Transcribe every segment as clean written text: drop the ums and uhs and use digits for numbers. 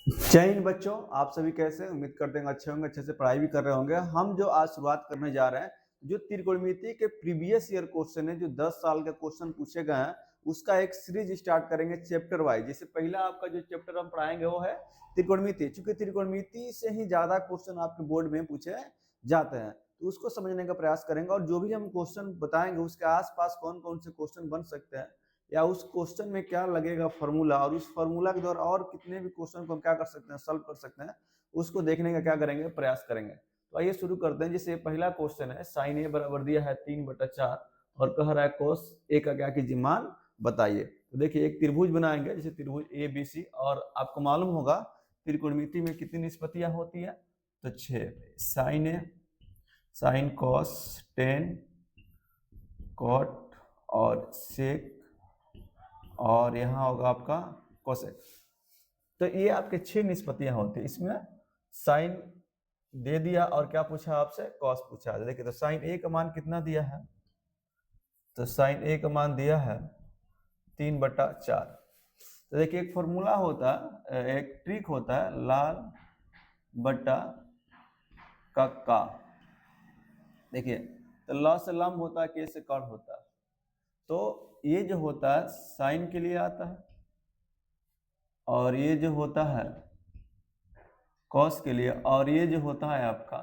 जय हिंद बच्चों, आप सभी कैसे? उम्मीद करते हैं अच्छे होंगे, अच्छे से पढ़ाई भी कर रहे होंगे। हम जो आज शुरुआत करने जा रहे हैं, जो त्रिकोणमिति के प्रीवियस ईयर क्वेश्चन है, जो 10 साल के क्वेश्चन पूछे गए हैं, उसका एक सीरीज स्टार्ट करेंगे चैप्टर वाइज। जैसे पहला आपका जो चैप्टर हम पढ़ाएंगे वो है त्रिकोणमिति। चूंकि त्रिकोणमिति से ही ज्यादा क्वेश्चन आपके बोर्ड में पूछे जाते हैं, तो उसको समझने का प्रयास करेंगे। और जो भी हम क्वेश्चन बताएंगे उसके आसपास कौन कौन से क्वेश्चन बन सकते हैं, या उस क्वेश्चन में क्या लगेगा फॉर्मूला, और उस फॉर्मूला के द्वारा और कितने भी क्वेश्चन को हम क्या कर सकते हैं, सॉल्व कर सकते हैं, उसको देखने का क्या करेंगे, प्रयास करेंगे। तो आइए शुरू करते हैं। जैसे पहला क्वेश्चन है, साइन ए बराबर दिया है 3/4 और कह रहा है कोस ए का क्या कीजिए, मान बताइए। तो देखिए एक त्रिभुज बनाएंगे, जैसे त्रिभुज ए बी सी, और आपको मालूम होगा त्रिकोणमिति में कितनी निष्पत्तियां होती है, तो 6। साइन ए, साइन कॉस, टेन, कॉट और सेक, और यहाँ होगा आपका कोसेक। तो ये आपके 6 निष्पत्तियां होती है। इसमें साइन दे दिया और क्या पूछा आपसे, कॉस पूछा। देखिए तो साइन ए का मान कितना दिया है, तो साइन ए का मान दिया है 3/4। तो देखिए एक फॉर्मूला होता है, एक ट्रिक होता है, लाल बटा का। देखिए तो लॉ से लंब होता है, के से कर्ण होता है। तो ये जो होता है साइन के लिए आता है, और ये जो होता है कॉस के लिए, और ये जो होता है आपका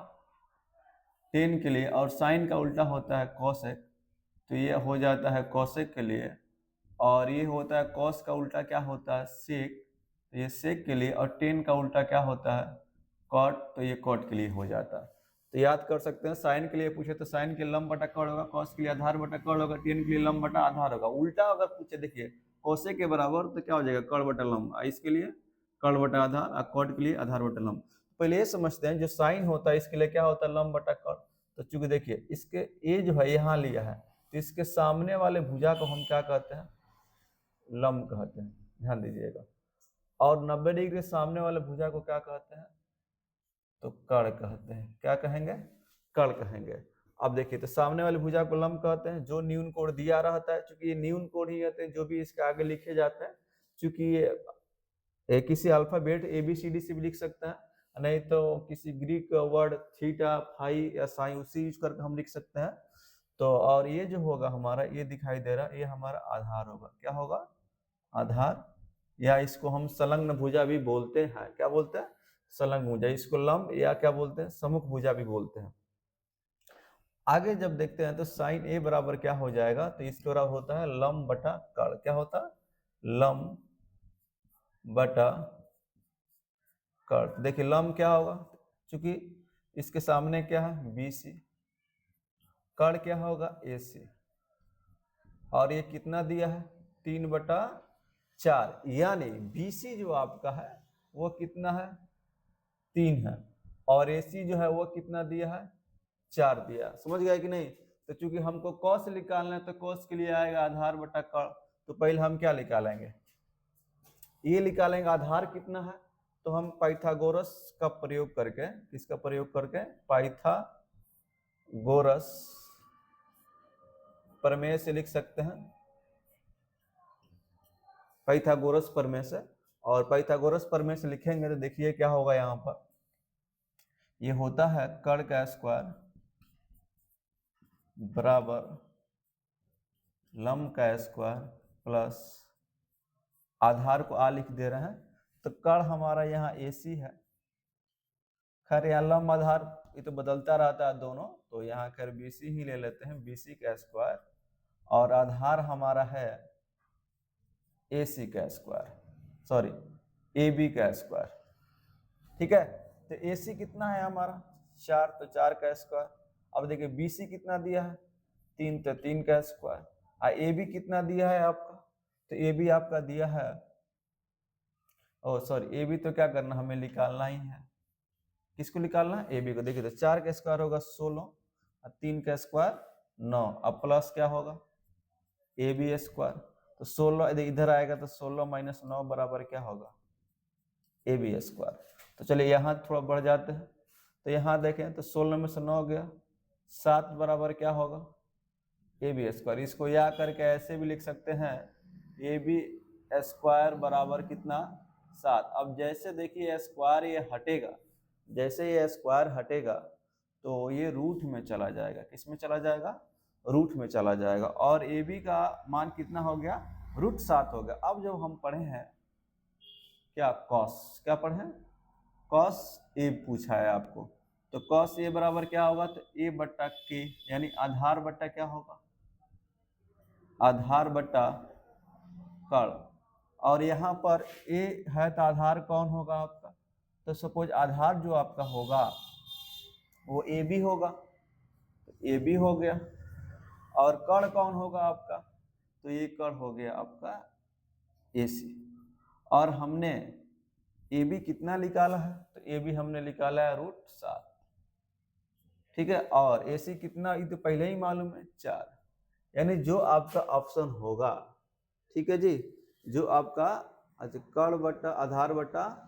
टेन के लिए, और साइन का उल्टा होता है कॉसेक, तो ये हो जाता है कॉसेक के लिए। और ये होता है कॉस का उल्टा क्या होता है, सेक, तो ये सेक के लिए। और टेन का उल्टा क्या होता है, कॉट, तो ये कॉट के लिए हो जाता है। तो याद कर सकते हैं, साइन के लिए पूछे तो साइन के लंब बटा कर्ण होगा, कॉस के लिए आधार बटा कर्ण होगा, टेन के लिए लंब बटा आधार होगा। उल्टा अगर पूछे, देखिए कॉसेक के बराबर तो क्या हो जाएगा, कर्ण बटा लंब, इसके लिए कर्ण बटा आधार, और कॉट के लिए आधार बटा लंब। पहले ये समझते हैं, जो साइन होता है इसके लिए क्या होता है, लंब बटा कर्ण। तो चूंकि देखिए इसके ए जो है यहाँ लिया है, तो इसके सामने वाले भुजा को हम क्या कहते हैं, लंब कहते हैं, ध्यान दीजिएगा। और 90 डिग्री सामने वाले भुजा को क्या कहते हैं, तो कर्ण कहते हैं। क्या कहेंगे, कर्ण कहेंगे। अब देखिए तो सामने वाले भुजा को लंब कहते हैं, जो न्यून कोण दिया रहता है, चूंकि ये न्यून कोण ही रहते हैं जो भी इसके आगे लिखे जाते हैं। चूंकि ये किसी अल्फाबेट ABCD से भी लिख सकते हैं, नहीं तो किसी ग्रीक वर्ड थीटा, फाई या साइन उसी यूज करके हम लिख सकते हैं। तो और ये जो होगा हमारा, ये दिखाई दे रहा है, ये हमारा आधार होगा। क्या होगा, आधार, या इसको हम संलग्न भुजा भी बोलते हैं। क्या बोलते हैं, संलग्न भुजा। इसको लंब या क्या बोलते हैं, सम्मुख भुजा भी बोलते हैं। आगे जब देखते हैं तो साइन ए बराबर क्या हो जाएगा, तो इसके बराबर होता है लंब बटा कर्ण। क्या होता है, लंब बटा कर्ण। देखिए लंब क्या होगा, चूंकि इसके सामने क्या है, BC, कर्ण क्या होगा, AC, और ये कितना दिया है, 3/4। यानी BC जो आपका है वो कितना है, 3 है, और AC जो है वो कितना दिया है, 4 दिया। समझ गए कि नहीं। तो चूंकि हमको कॉस निकालना है, तो कॉस के लिए आएगा आधार बटा कर्ण। तो पहले हम क्या निकालेंगे, ये निकालेंगे आधार कितना है, तो हम पाइथागोरस का प्रयोग करके, किसका प्रयोग करके, पाइथागोरस प्रमेय से लिख सकते हैं, पाइथागोरस प्रमेय से। और पाइथागोरस प्रमेय से लिखेंगे तो देखिए क्या होगा, यहाँ पर ये होता है कर्ण का स्क्वायर बराबर लंब का स्क्वायर प्लस आधार को आ लिख दे रहे हैं, तो कर्ण हमारा यहाँ AC है। खैर यहाँ लंब आधार ये तो बदलता रहता है दोनों, तो यहाँ खैर BC ही ले लेते हैं, BC का स्क्वायर, और आधार हमारा है AC का स्क्वायर, सॉरी AB का स्क्वायर। ठीक है, तो AC कितना है हमारा, 4, तो 4 का स्क्वायर। अब देखिए BC कितना दिया है, 3, तो 3 का स्क्वायर। और AB कितना दिया है आपका, तो AB आपका दिया है, ओ सॉरी AB तो क्या करना, हमें निकालना ही है। किसको निकालना है, AB को। देखिए तो 4 का स्क्वायर होगा 16, और 3 का स्क्वायर 9, अब प्लस क्या होगा, AB स्क्वायर। तो 16 इधर आएगा, तो 16 - 9 बराबर क्या होगा, AB स्क्वायर। तो चलिए यहाँ थोड़ा बढ़ जाते हैं, तो यहाँ देखें तो 16 में से 9 गया, 7 बराबर क्या होगा, AB स्क्वायर। इसको या करके ऐसे भी लिख सकते हैं, AB स्क्वायर बराबर कितना, 7। अब जैसे देखिए स्क्वायर ये हटेगा, जैसे ये स्क्वायर हटेगा तो ये रूट में चला जाएगा। किस में चला जाएगा? रूट में चला जाएगा। और ए बी का मान कितना हो गया? √7 हो गया। अब जब हम पढ़े हैं क्या कॉस, क्या पढ़े? कॉस ए पूछा है आपको, तो कॉस ए बराबर क्या होगा? तो ए बट्टा के, यानी आधार बट्टा क्या होगा? आधार बट्टा कर्ण। और यहाँ पर ए है तो आधार कौन होगा आपका? तो सपोज आधार जो आपका होगा वो ए बी होगा, तो ए बी हो गया। और कर्ण कौन होगा आपका? तो ये कर्ण हो गया आपका ए सी। और हमने ए बी कितना निकाला है? तो ए बी हमने निकाला है √7, ठीक है। और ए सी कितना, ये तो पहले ही मालूम है 4। यानी जो आपका ऑप्शन होगा, ठीक है जी, जो आपका अच्छा कर्ण बट्टा आधार बट्टा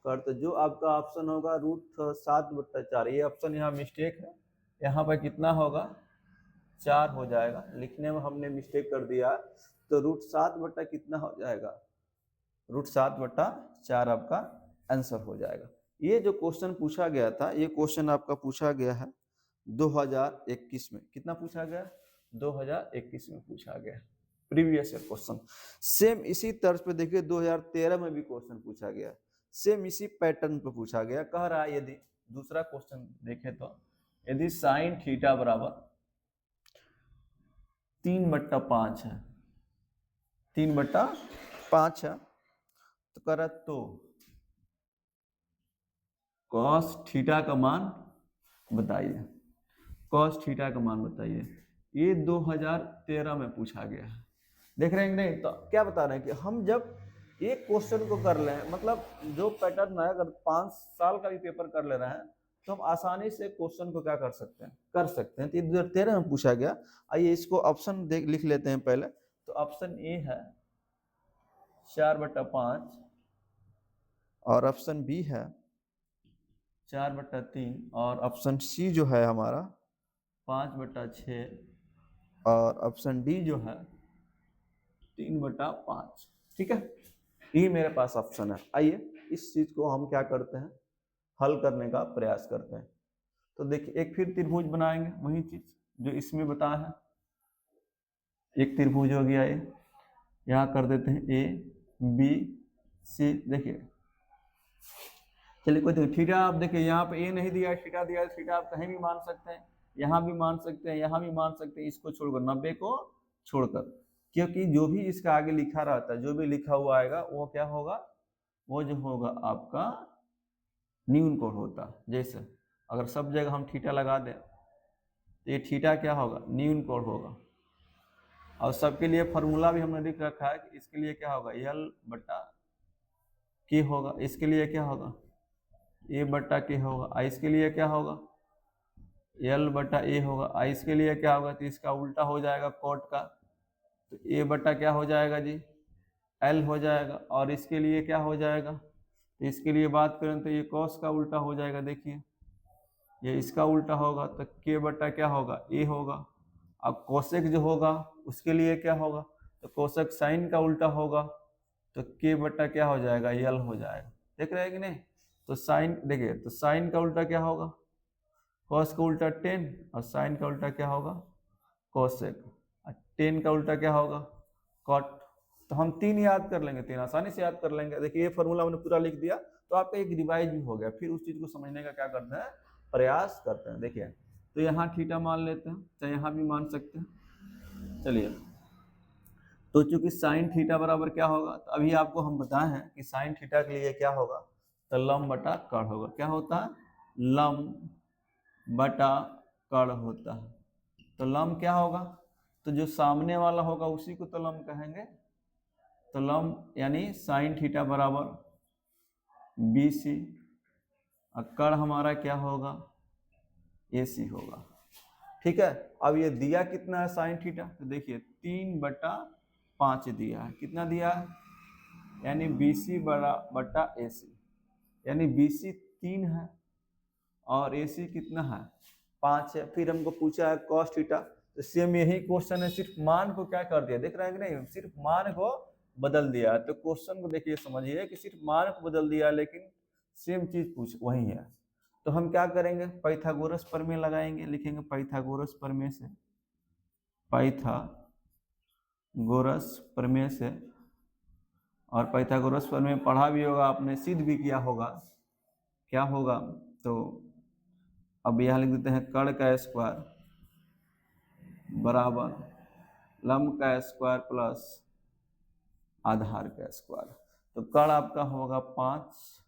कर्ण, तो जो आपका ऑप्शन होगा √7/4। ये ऑप्शन यहाँ मिस्टेक है, यहाँ पर कितना होगा? 4 हो जाएगा। लिखने में हमने मिस्टेक कर दिया, तो √7 बट्टा कितना हो जाएगा? √7/4 आपका आंसर हो जाएगा। ये जो क्वेश्चन पूछा गया था, ये क्वेश्चन आपका पूछा गया है 2021 में। कितना पूछा गया? 2021 में पूछा गया, प्रीवियस ईयर क्वेश्चन। सेम इसी तर्ज पे देखिए 2013 में भी क्वेश्चन पूछा गया, सेम इसी पैटर्न पे पूछा गया। कह रहा है यदि दूसरा क्वेश्चन देखे तो यदि साइन थीटा बराबर 3/5 है, 3/5 है, तो कह रहा तो कॉस थीटा का मान बताइए, कॉस थीटा का मान बताइए। ये 2013 में पूछा गया है, देख रहे हैं नहीं? तो क्या बता रहे हैं कि हम जब एक क्वेश्चन को कर लें, मतलब जो पैटर्न है, अगर 5 साल का भी पेपर कर ले रहे हैं तो हम आसानी से क्वेश्चन को क्या कर सकते हैं? कर सकते हैं। तो 2013 में पूछा गया। आइए इसको ऑप्शन लिख लेते हैं पहले। तो ऑप्शन ए है 4/5, और ऑप्शन बी है 4/3, और ऑप्शन सी जो है हमारा 5/6, और ऑप्शन डी जो है 3/5। ठीक है, ये मेरे पास ऑप्शन है। आइए इस चीज को हम क्या करते हैं? हल करने का प्रयास करते हैं। तो देखिए एक फिर त्रिभुज बनाएंगे, वही चीज जो इसमें बताया है। एक त्रिभुज हो गया, ये यहाँ कर देते हैं ए बी सी। देखिए चलिए कोई देखिए थीटा, आप देखिए यहाँ पे ए नहीं दिया है, थीटा दिया है। थीटा आप कहीं भी मान सकते हैं, यहाँ भी मान सकते हैं, यहाँ भी मान सकते हैं, इसको छोड़कर 90 को छोड़कर, क्योंकि जो भी इसका आगे लिखा रहता है, जो भी लिखा हुआ आएगा वो क्या होगा? वो जो होगा आपका न्यून कोण होता। जैसे अगर सब जगह हम थीटा लगा दें तो ये थीटा क्या होगा? न्यून कोण होगा। और सबके लिए फॉर्मूला भी हमने लिख रखा है कि इसके लिए क्या होगा? L/K होगा। इसके लिए क्या होगा? A/K होगा। इसके लिए क्या होगा? L/A होगा। इसके लिए क्या होगा? तो इसका उल्टा हो जाएगा कोट का, तो A/ क्या हो जाएगा जी? L हो जाएगा। और इसके लिए क्या हो जाएगा? तो इसके लिए बात करें तो ये कॉस का उल्टा हो जाएगा। देखिए ये इसका उल्टा होगा, तो K/ क्या होगा? A होगा। अब कोसेक जो होगा उसके लिए क्या होगा? तो कोसेक साइन का उल्टा होगा, तो K/ क्या हो जाएगा? L हो जाएगा। देख रहे हैं कि नहीं? तो साइन देखिए, तो साइन का उल्टा क्या होगा? कॉस का उल्टा टेन, और साइन का उल्टा क्या होगा? कोसेक। टेन का उल्टा क्या होगा? कॉट। तो हम 3 याद कर लेंगे, 3 आसानी से याद कर लेंगे। देखिए ये फॉर्मूला हमने पूरा लिख दिया, तो आपका एक रिवाइज भी हो गया। फिर उस चीज को समझने का क्या करते हैं? प्रयास करते हैं। देखिए तो यहाँ थीटा मान लेते हैं, चाहे यहाँ भी मान सकते हैं। चलिए तो चूंकि साइन थीटा बराबर क्या होगा? तो अभी आपको हम बताए हैं कि साइन थीटा के लिए क्या होगा? तो लंब बटा कर्ण होगा। क्या होता है? लंब बटा कर्ण होता है। तो लंब क्या होगा? तो जो सामने वाला होगा उसी को तो लंब कहेंगे। तो लंब यानी साइन थीटा बराबर BC, और कर्ण हमारा क्या होगा? AC होगा। ठीक है, अब ये दिया कितना है साइन थीटा? तो देखिए 3/5 दिया है। कितना दिया है? यानी BC बटा AC, यानी BC 3 है और AC कितना है? 5 है। फिर हमको पूछा है कॉस थीटा, तो सेम यही क्वेश्चन है, सिर्फ मान को क्या कर दिया? देख रहे हैं कि नहीं? सिर्फ मान को बदल दिया है। तो क्वेश्चन को देखिए समझिए कि सिर्फ मान को बदल दिया लेकिन सेम चीज पूछ वही है। तो हम क्या करेंगे, पाइथागोरस प्रमेय लगाएंगे, लिखेंगे पाइथागोरस प्रमेय से, पाइथागोरस प्रमेय से। और पाइथागोरस प्रमेय पढ़ा भी होगा आपने, सिद्ध भी किया होगा। क्या होगा, तो अब यहाँ लिख देते हैं कर्ण का स्क्वायर बराबर लंब का स्क्वायर प्लस आधार का स्क्वायर। तो कर्ण आपका होगा 5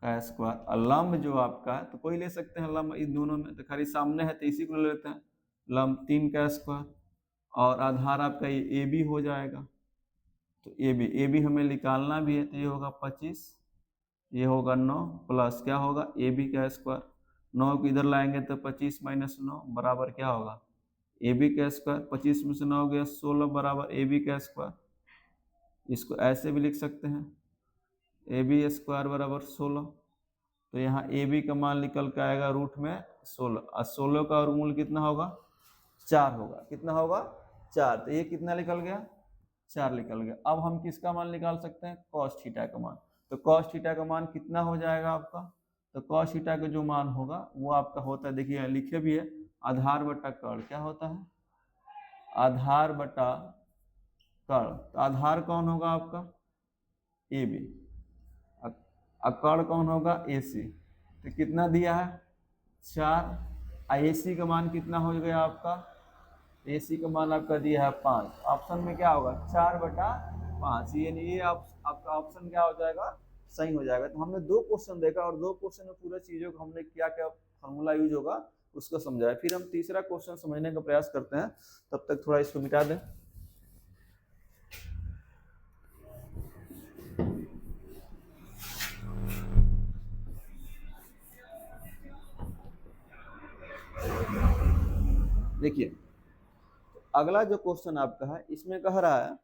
का स्क्वायर और लंब जो आपका है, तो कोई ले सकते हैं लंब इन दोनों में, तो खाली सामने है तो इसी को ले लेते हैं, लंब 3 का स्क्वायर और आधार आपका ये ए बी हो जाएगा। तो ए बी हमें निकालना भी है, तो ये होगा 25, ये होगा 9 प्लस क्या होगा ए बी का स्क्वायर। 9 को इधर लाएंगे तो 25 माइनस 9 बराबर क्या होगा ए बी का स्क्वायर। 25 में से 9 गया 16 बराबर ए बी का स्क्वायर। इसको ऐसे भी लिख सकते हैं ए बी स्क्वायर बराबर 16। तो यहाँ ए बी का मान निकल के आएगा रूट में 16 और 16 का वर्गमूल कितना होगा 4 होगा। कितना होगा 4। तो ये कितना निकल गया 4 निकल गया। अब हम किसका मान निकाल सकते हैं कॉस थीटा का मान। तो कॉस थीटा का मान कितना हो जाएगा आपका, तो कॉस थीटा का जो मान होगा वो आपका होता है, देखिए लिखे भी है, आधार बटा कर्ण। क्या होता है आधार बटा कर्ण। तो आधार कौन होगा आपका ए बी, कर्ण कौन होगा ए सी। तो कितना दिया है 4। ए सी का मान कितना हो गया आपका, ए सी का मान आपका दिया है 5। ऑप्शन में क्या होगा 4/5, यानी ये आपका ऑप्शन क्या हो जाएगा सही हो जाएगा। तो हमने 2 क्वेश्चन देखा और 2 क्वेश्चन में पूरे चीजों को हमने क्या क्या फॉर्मूला यूज होगा उसको समझाया। फिर हम तीसरा क्वेश्चन समझने का प्रयास करते हैं, तब तक थोड़ा इसको मिटा दें। देखिए अगला जो क्वेश्चन आपका है इसमें कह रहा है,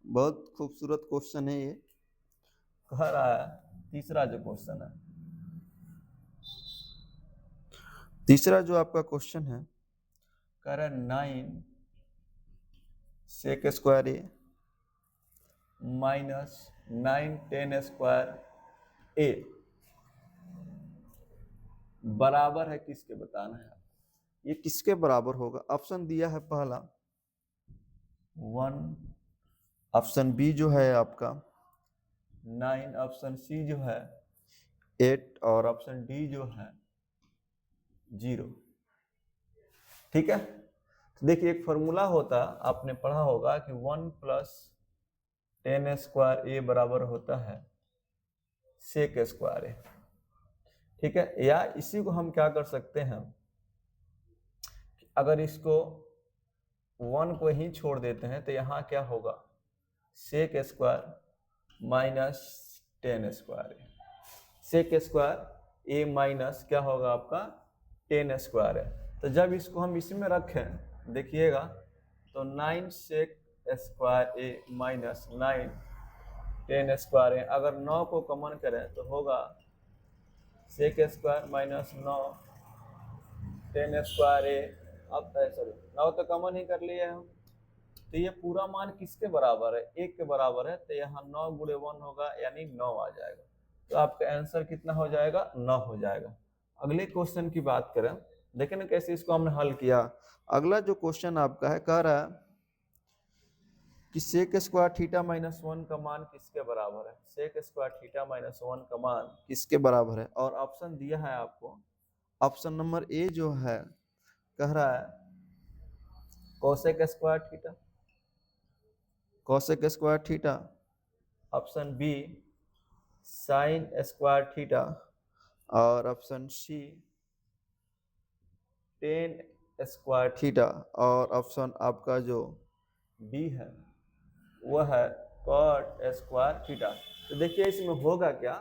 बहुत खूबसूरत क्वेश्चन है ये, कह रहा है तीसरा जो क्वेश्चन है, तीसरा जो आपका क्वेश्चन है कह रहा है 9 सेक स्क्वायर ए माइनस 9 10 स्क्वायर ए बराबर है किसके, बताना है। ये किसके बराबर होगा। ऑप्शन दिया है पहला 1, ऑप्शन बी जो है आपका 9, ऑप्शन सी जो है 8 और ऑप्शन डी जो है 0। ठीक है, तो देखिए एक फॉर्मूला होता आपने पढ़ा होगा कि 1 प्लस 10 स्क्वायर ए बराबर होता है सेक स्क्वायर ए। ठीक है, या इसी को हम क्या कर सकते हैं, अगर इसको 1 को ही छोड़ देते हैं तो यहाँ क्या होगा सेक स्क्वायर माइनस 10 स्क्वायर ए। सेक स्क्वायर ए माइनस क्या होगा आपका 10 स्क्वायर है। तो जब इसको हम इसी में रखें देखिएगा तो 9 सेक स्क्वायर ए माइनस 9 10 स्क्वायर ए, अगर 9 को कॉमन करें तो होगा सेक स्क्वायर माइनस 9 10 स्क्वायर ए। अब सॉरी 9 तो कॉमन ही कर लिए हम, तो ये पूरा मान किसके बराबर है 1 के बराबर है। तो यहाँ 9 गुणे 1 होगा यानी 9 आ जाएगा। तो आपका आंसर कितना हो जाएगा 9 हो जाएगा। अगले क्वेश्चन की बात करें, देखें ना कैसे इसको हमने हल किया। अगला जो क्वेश्चन आपका है कह रहा है कि सेक स्क्वायर थीटा माइनस 1 का मान किसके बराबर है। सेक स्क्वायर थीटा माइनस 1 का मान किसके बराबर है, और ऑप्शन दिया है आपको, ऑप्शन नंबर ए जो है कह रहा है cosec square theta, cosec square theta. Option B sine square theta और option C tan square theta और ऑप्शन आपका जो डी है वह है कॉट स्क्वायर थीटा। तो देखिए इसमें होगा क्या,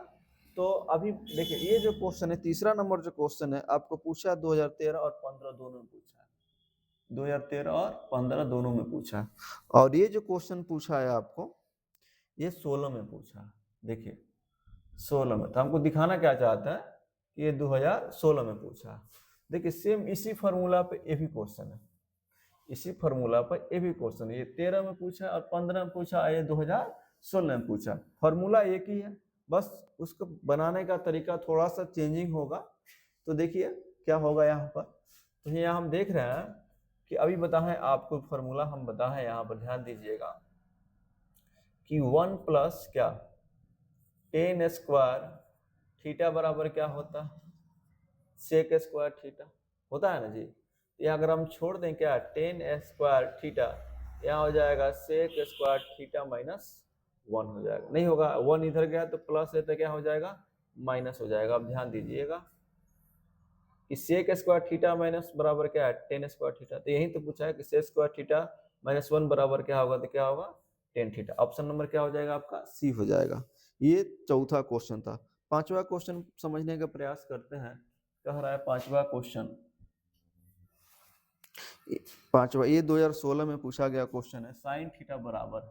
तो अभी देखिए ये जो क्वेश्चन है तीसरा नंबर जो क्वेश्चन है आपको पूछा 2013 और 15 दोनों में पूछा है, 2013 और 15 दोनों में पूछा है। और ये जो क्वेश्चन पूछा है आपको ये 16 में पूछा है। देखिए 16 में, तो हमको दिखाना क्या चाहता है कि ये 2016 में पूछा है। देखिए सेम इसी फॉर्मूला पे ये भी क्वेश्चन है, इसी फॉर्मूला पर ये भी क्वेश्चन, ये 13 में पूछा और 15 में पूछा, ये 2016 में पूछा। फॉर्मूला एक ही है, बस उसको बनाने का तरीका थोड़ा सा चेंजिंग होगा। तो देखिए क्या होगा यहाँ पर। तो यहाँ हम देख रहे हैं कि अभी बताएं आपको फॉर्मूला, हम बताएं यहाँ पर, ध्यान दीजिएगा कि 1 प्लस क्या टेन स्क्वायर थीटा बराबर क्या होता है, सेक स्क्वायर थीटा होता है ना जी। ये अगर हम छोड़ दें क्या टेन स्क्वायर थीटा, यहाँ हो जाएगा सेक स्क्वायर थीटा माइनस 1 हो जाएगा, नहीं होगा 1 इधर गया तो प्लस है तो क्या हो जाएगा माइनस हो जाएगा। अब ध्यान दीजिएगा कि सेक स्क्वायर थीटा माइनस बराबर क्या है टेन स्क्वायर थीटा, तो यही तो पूछा है कि सेक स्क्वायर थीटा माइनस 1 बराबर क्या होगा, तो क्या होगा टेन थीटा। ऑप्शन नंबर क्या हो जाएगा आपका सी हो जाएगा। ये चौथा क्वेश्चन था। पांचवा क्वेश्चन समझने का प्रयास करते हैं। कह रहा है पांचवा क्वेश्चन, पांचवा ये 2016 में पूछा गया क्वेश्चन है। साइन थीटा बराबर,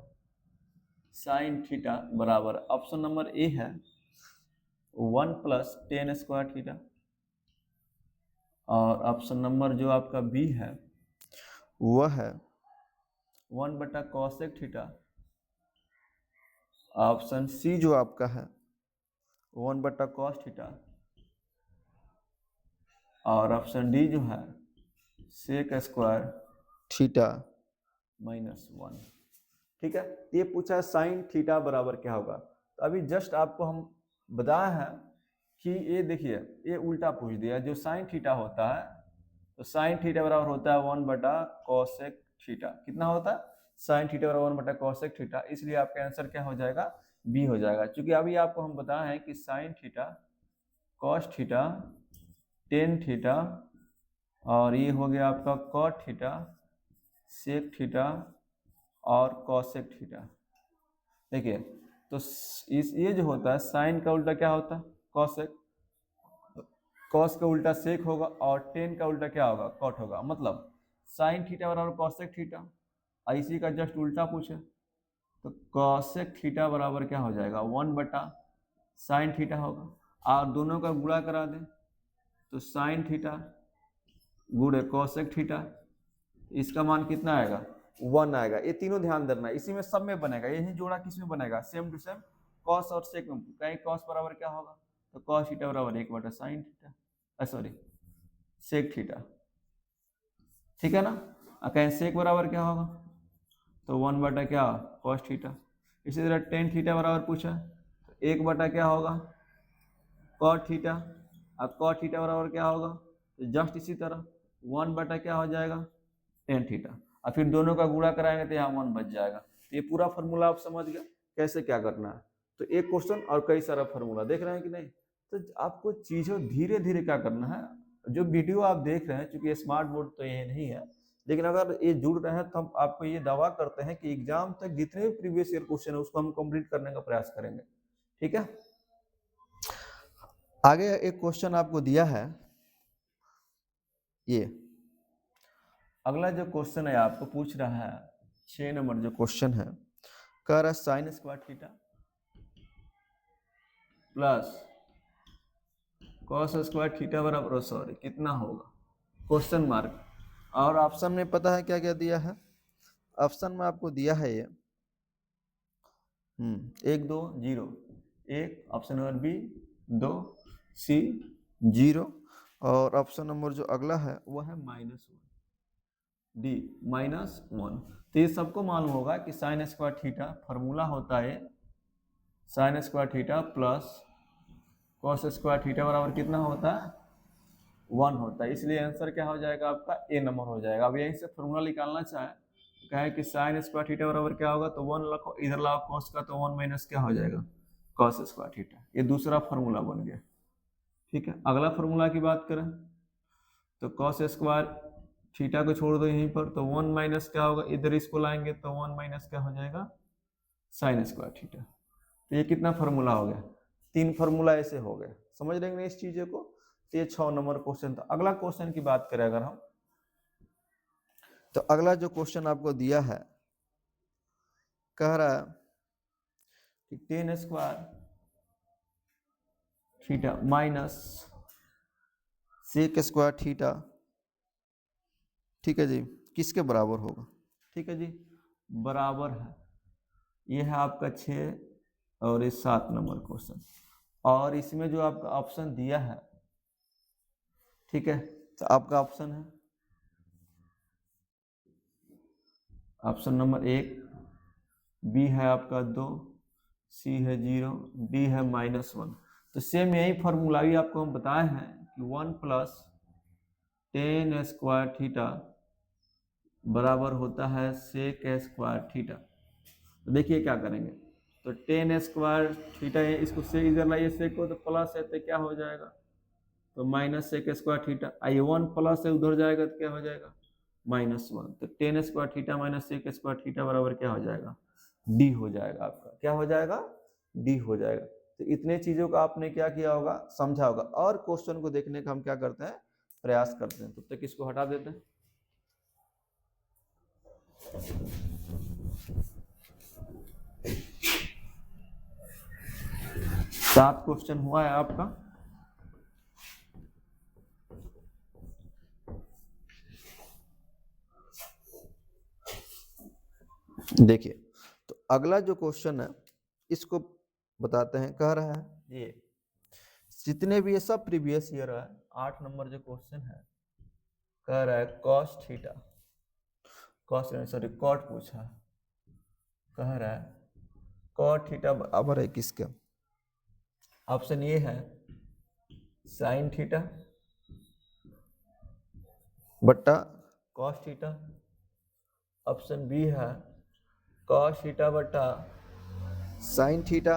साइन थीटा बराबर ऑप्शन नंबर ए है 1 प्लस टेन स्क्वायर थीटा, और ऑप्शन नंबर जो आपका बी है वह है 1 बटा कॉसेक थीटा, ऑप्शन सी जो आपका है 1 बटा कॉस थीटा, और ऑप्शन डी जो है सेक स्क्वायर थीटा माइनस 1। ठीक है, ये पूछा है साइन थीटा बराबर क्या होगा। तो अभी जस्ट आपको हम बताया है कि ये देखिए ये उल्टा पूछ दिया। जो साइन थीटा होता है तो साइन थीटा बराबर होता है 1 बटा कॉसेक थीटा। कितना होता है साइन थीटा बराबर 1 बटा कॉसेक थीटा, इसलिए आपका आंसर क्या हो जाएगा बी हो जाएगा। क्योंकि अभी आपको हम बताए हैं कि sine theta cos theta tan theta और ये हो गया आपका कॉट थीटा सेक थीटा और कॉसेक थीटा। देखिए तो इस ये जो होता है साइन का उल्टा क्या होता है कॉसेक, कॉस का उल्टा सेक होगा और टेन का उल्टा क्या होगा कॉट होगा। मतलब साइन थीटा बराबर कॉसेक थीटा, इसी का जस्ट उल्टा पूछे तो कॉसेक थीटा बराबर क्या हो जाएगा 1 बटा साइन थीटा होगा, और दोनों का गुणा करा दें तो साइन थीटा गुणे कॉसेक थीटा, इसका मान कितना आएगा 1 आएगा। ये तीनों ध्यान देना है, इसी में सब में बनेगा, यही जोड़ा किस में बनेगा सेम टू सेम कॉस और सेक में। कहीं कॉस बराबर क्या होगा तो कॉस थीटा बराबर 1 बटा sine theta, sorry sec theta, ठीक है ना। कहीं सेक बराबर क्या होगा तो 1 बटा क्या कॉस थीटा। इसी तरह टेन थीटा बराबर पूछा तो 1 बटा क्या होगा कॉट थीटा, अब कॉट थीटा बराबर क्या होगा तो जस्ट इसी तरह 1 बटा क्या हो जाएगा टेन थीटा, और फिर दोनों का गुणा कराएंगे तो यहाँ 1 बच जाएगा। तो ये पूरा फॉर्मूला आप समझ गए कैसे क्या करना है। तो एक क्वेश्चन और कई सारा फॉर्मूला देख रहे हैं कि नहीं। तो आपको चीज़ों धीरे धीरे क्या करना है, जो वीडियो आप देख रहे हैं चूंकि स्मार्ट बोर्ड तो ये नहीं है, लेकिन अगर ये जुड़ रहे हैं तो हम आपको ये दावा करते हैं कि एग्जाम तक जितने भी प्रीवियस ईयर क्वेश्चन है उसको हम कंप्लीट करने का प्रयास करेंगे। ठीक है, आगे एक क्वेश्चन आपको दिया है, ये अगला जो क्वेश्चन है आपको पूछ रहा है 6 नंबर जो क्वेश्चन है, कह रहा है sign square theta plus cos square theta बराबर सॉरी कितना होगा क्वेश्चन मार्क। और ऑप्शन में पता है क्या क्या दिया है, ऑप्शन में आपको दिया है ये 1 2 0, 1 ऑप्शन नंबर बी 2 सी 0, और ऑप्शन नंबर जो अगला है वो है -1 डी -1। तो ये सबको मालूम होगा कि साइन स्क्वायर थीटा फॉर्मूला होता है sign square theta plus cos square theta बराबर कितना होता है 1 होता है, इसलिए आंसर क्या हो जाएगा आपका ए नंबर हो जाएगा। अब यहीं से फॉर्मूला निकालना चाहे तो कहे कि साइन स्क्वायर थीटा बराबर क्या होगा तो 1 रखो, इधर लाओ कॉस का तो 1 माइनस क्या हो जाएगा कॉस स्क्वायर थीटा। ये दूसरा फॉर्मूला बन गया। ठीक है, अगला फॉर्मूला की बात करें तो कॉस स्क्वायर थीटा को छोड़ दो यहीं पर तो 1 माइनस क्या होगा, इधर इसको लाएंगे तो 1 माइनस क्या हो जाएगा साइन स्क्वायर थीटा। तो ये कितना फॉर्मूला हो गया 3 फॉर्मूला ऐसे हो गए। समझ रहे हैं इस चीजों को। तो ये 6 नंबर क्वेश्चन था। अगला क्वेश्चन की बात करें अगर हम तो अगला जो क्वेश्चन आपको दिया है कह रहा है कि tan square theta minus sec square theta, ठीक है जी, किसके बराबर होगा। ठीक है जी, बराबर है, ये है आपका 6 और ये 7 नंबर क्वेश्चन। और इसमें जो आपका ऑप्शन दिया है, ठीक है, तो आपका ऑप्शन है ऑप्शन नंबर 1, बी है आपका 2, सी है 0, डी है -1। तो सेम यही फॉर्मूला भी आपको हम बताए हैं कि 1 + tan स्क्वायर थीटा बराबर होता है sec स्क्वायर थीटा। तो देखिए क्या करेंगे, तो tan स्क्वायर थीटा है, इसको से इधर लाइए, सेक को तो प्लस है तो क्या हो जाएगा, तो -sec स्क्वायर थीटा। आई 1 प्लस है उधर जाएगा तो क्या हो जाएगा, -1। तो tan square theta -sec square theta बराबर क्या हो जाएगा, डी हो जाएगा आपका। क्या हो जाएगा, डी हो जाएगा। तो इतने चीजों का आपने क्या किया होगा, समझा होगा। और क्वेश्चन को देखने का हम क्या करते हैं, प्रयास करते हैं। तब तक इसको हटा देते हैं। सात क्वेश्चन हुआ है आपका। देखिए, तो अगला जो क्वेश्चन है इसको बताते हैं। कह रहा है ये जितने भी ये सब प्रीवियस ईयर है, 8 नंबर जो क्वेश्चन है, कह रहा है cos थीटा, कॉट पूछा है, कह रहा है cot थीटा बराबर है किसके। ऑप्शन ए है sin थीटा बट्टा cos थीटा। ऑप्शन बी है cos थीटा बट्टा sin थीटा।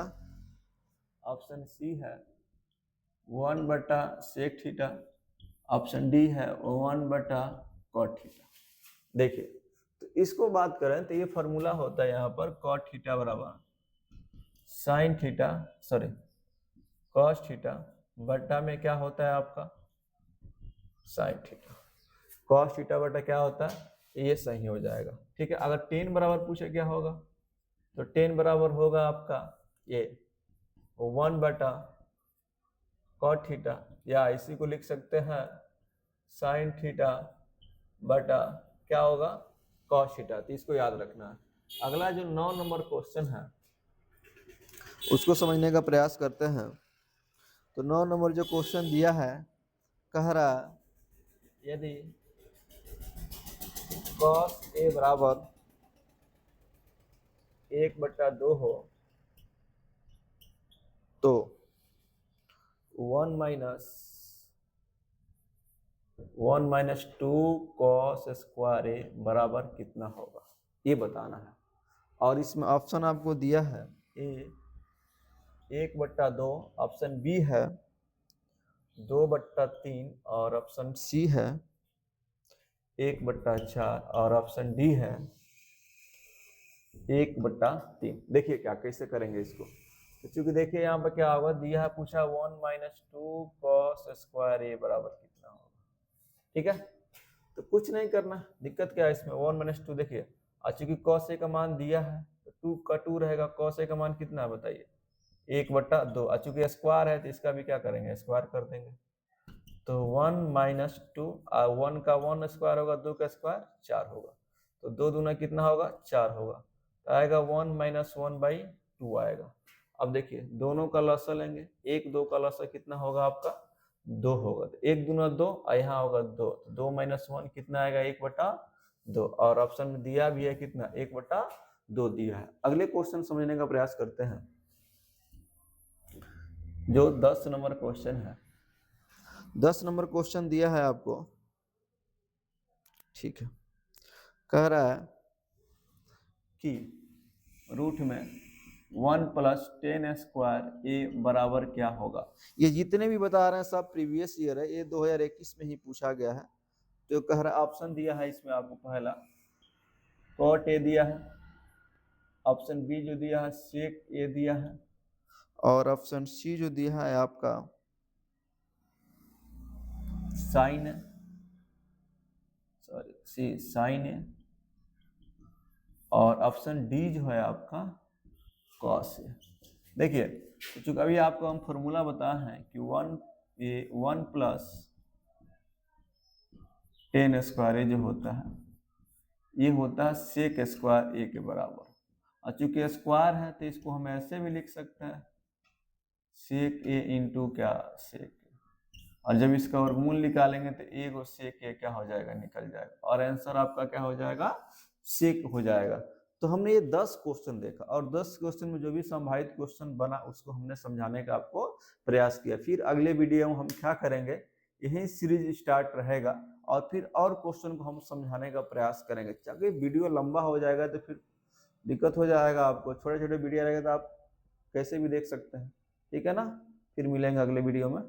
ऑप्शन सी है 1 बट्टा sec थीटा। ऑप्शन डी है 1 बट्टा cot थीटा। देखिए, तो इसको बात करें तो ये फॉर्मूला होता है यहाँ पर cot थीटा बराबर sin थीटा, cos थीटा बट्टा में क्या होता है आपका sin थीटा। cos थीटा बट्टा क्या होता है, ये सही हो जाएगा। ठीक है, अगर tan बराबर पूछे क्या होगा, तो tan बराबर होगा आपका ये 1 बटा cot थीटा, या इसी को लिख सकते हैं sin थीटा बटा क्या होगा cos थीटा। तो इसको याद रखना है। अगला जो 9 नंबर क्वेश्चन है उसको समझने का प्रयास करते हैं। तो 9 नंबर जो क्वेश्चन दिया है, कह रहा यदि cos a बराबर 1/2 हो तो 1 - 2 cos स्क्वायर a बराबर कितना होगा, ये बताना है। और इसमें ऑप्शन आपको दिया है ए 1/2, ऑप्शन बी है 2/3, और ऑप्शन सी है 1/4, और ऑप्शन डी है 1/3। देखिए क्या कैसे करेंगे इसको। तो चूंकि देखिए यहाँ पर क्या होगा, दिया है, पूछा 1 - 2 cos स्क्वायर a बराबर कितना होगा। ठीक है, तो कुछ नहीं करना, दिक्कत क्या है इसमें, 1 - 2 देखिए, चूंकि cos a का मान दिया है तो 2 का 2 रहेगा, cos a का मान कितना है बताइए 1/2। चूंकि स्क्वायर है तो इसका भी क्या करेंगे, स्क्वायर कर देंगे। तो 1 - 2, 1 का 1 स्क्वायर होगा, 2 का स्क्वायर 4 होगा, तो 2 दूना कितना होगा 4 होगा, तो आएगा 1 - 1/2 आएगा। अब देखिए दोनों का लसा लेंगे, 1 2 का लसा कितना होगा आपका 2 होगा, तो 1 दूना 2, यहाँ होगा 2, 2 - 1 कितना आएगा 1/2, और ऑप्शन में दिया भी है कितना 1/2 दिया है। अगले क्वेश्चन समझने का प्रयास करते हैं, जो 10 नंबर क्वेश्चन है। 10 नंबर क्वेश्चन दिया है आपको, ठीक है, कह रहा है कि रूट में 1 + tan स्क्वायर a बराबर क्या होगा। ये जितने भी बता रहे हैं सब प्रीवियस ईयर है, ये 2021 में ही पूछा गया है। तो कह रहा है, ऑप्शन दिया है इसमें आपको, पहला cot a दिया है, ऑप्शन बी जो दिया है sec a दिया है, और ऑप्शन सी जो दिया है आपका sin a, और ऑप्शन डी जो है आपका cos a। देखिए, चूंकि अभी आपको हम फॉर्मूला बताए हैं कि 1 + tan स्क्वायर जो होता है ये होता है सेक स्क्वायर ए के बराबर। और चूंकि स्क्वायर है तो इसको हम ऐसे भी लिख सकते हैं सेक ए इंटू क्या सेक, और जब इसका वर्गमूल निकालेंगे तो ए को सेक ए क्या हो जाएगा निकल जाएगा, और आंसर आपका क्या हो जाएगा सेक हो जाएगा। तो हमने ये 10 क्वेश्चन देखा और 10 क्वेश्चन में जो भी संभावित क्वेश्चन बना उसको हमने समझाने का आपको प्रयास किया। फिर अगले वीडियो में हम क्या करेंगे, यही सीरीज स्टार्ट रहेगा और फिर और क्वेश्चन को हम समझाने का प्रयास करेंगे। चाहे वीडियो लंबा हो जाएगा तो फिर दिक्कत हो जाएगा आपको, छोटे छोटे वीडियो रहेगा तो आप कैसे भी देख सकते हैं। ठीक है ना, फिर मिलेंगे अगले वीडियो में।